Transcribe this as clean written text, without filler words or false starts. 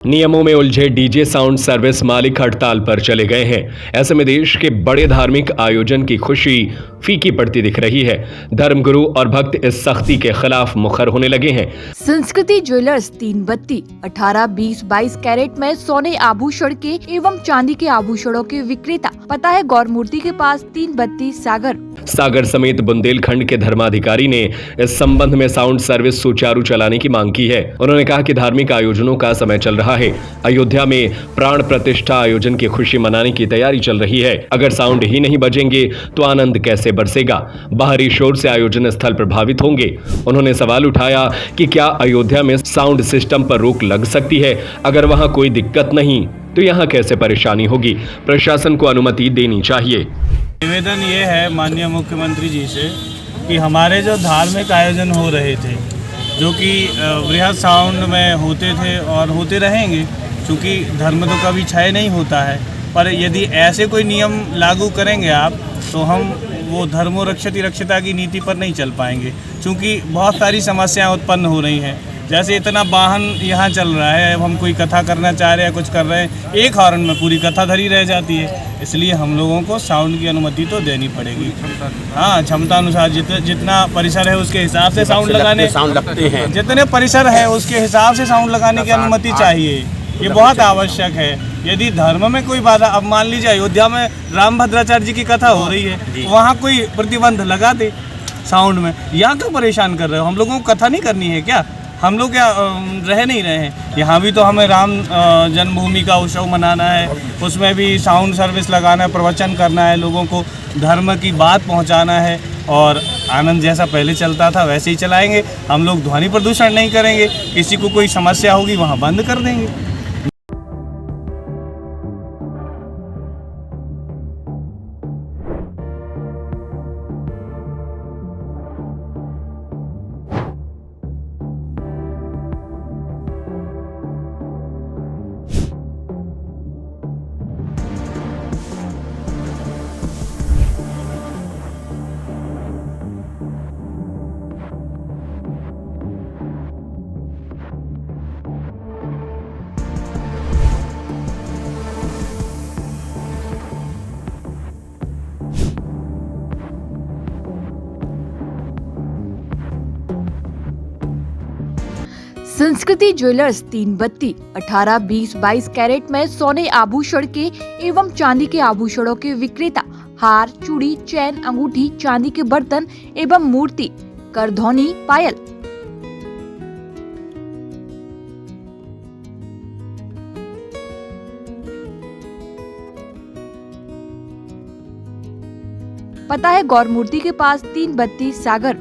नियमों में उलझे डीजे साउंड सर्विस मालिक हड़ताल पर चले गए हैं। ऐसे में देश के बड़े धार्मिक आयोजन की खुशी फीकी पड़ती दिख रही है। धर्मगुरु और भक्त इस सख्ती के खिलाफ मुखर होने लगे हैं। संस्कृति ज्वेलर्स 3 बत्ती 18, 20, 22 कैरेट में सोने आभूषण के एवं चांदी के आभूषणों के विक्रेता। पता है गौर मूर्ति के पास 3 बत्ती सागर समेत बुंदेलखंड के धर्माधिकारी ने इस संबंध में साउंड सर्विस सुचारू चलाने की मांग की है। उन्होंने कहा कि धार्मिक आयोजनों का समय चल रहा है। अयोध्या में प्राण प्रतिष्ठा आयोजन की खुशी मनाने की तैयारी चल रही है। अगर साउंड ही नहीं बजेंगे तो आनंद कैसे बरसेगा? बाहरी शोर से आयोजन स्थल प्रभावित होंगे। उन्होंने सवाल उठाया कि क्या अयोध्या में साउंड सिस्टम पर रोक लग सकती है? अगर वहां कोई दिक्कत नहीं तो यहां कैसे परेशानी होगी? प्रशासन को अनुमति देनी चाहिए। निवेदन ये है माननीय मुख्यमंत्री जी से कि हमारे जो धार्मिक आयोजन हो रहे थे, जो कि वृहद साउंड में होते थे और होते रहेंगे, क्योंकि धर्म तो कभी क्षय नहीं होता है, पर यदि ऐसे कोई नियम लागू करेंगे आप तो हम वो धर्मो रक्षति रक्षिता की नीति पर नहीं चल पाएंगे, क्योंकि बहुत सारी समस्याएं उत्पन्न हो रही हैं। जैसे इतना वाहन यहाँ चल रहा है, अब हम कोई कथा करना चाह रहे हैं, कुछ कर रहे हैं, एक हॉर्न में पूरी कथा धरी रह जाती है। इसलिए हम लोगों को साउंड की अनुमति तो देनी पड़ेगी। हाँ, क्षमता अनुसार जितना परिसर है उसके हिसाब से साउंड लगते हैं, जितने परिसर है उसके हिसाब से साउंड लगाने की अनुमति चाहिए। ये बहुत आवश्यक है। यदि धर्म में कोई बाधा, अब मान लीजिए अयोध्या में राम भद्राचार्य जी की कथा हो रही है, वहाँ कोई प्रतिबंध लगा दे साउंड में, यहाँ क्यों परेशान कर रहे हो? हम लोगों को कथा नहीं करनी है क्या? हम लोग क्या रह नहीं रहे हैं? यहाँ भी तो हमें राम जन्मभूमि का उत्सव मनाना है, उसमें भी साउंड सर्विस लगाना है, प्रवचन करना है, लोगों को धर्म की बात पहुँचाना है, और आनंद जैसा पहले चलता था वैसे ही चलाएंगे। हम लोग ध्वनि प्रदूषण नहीं करेंगे, किसी को कोई समस्या होगी वहाँ बंद कर देंगे। संस्कृति ज्वेलर्स 3 बत्ती 18, 20, 22 कैरेट में सोने आभूषण के एवं चांदी के आभूषणों के विक्रेता। हार, चूड़ी, चैन, अंगूठी, चांदी के बर्तन एवं मूर्ति, करधौनी, पायल। पता है गौर मूर्ति के पास 3 बत्ती सागर।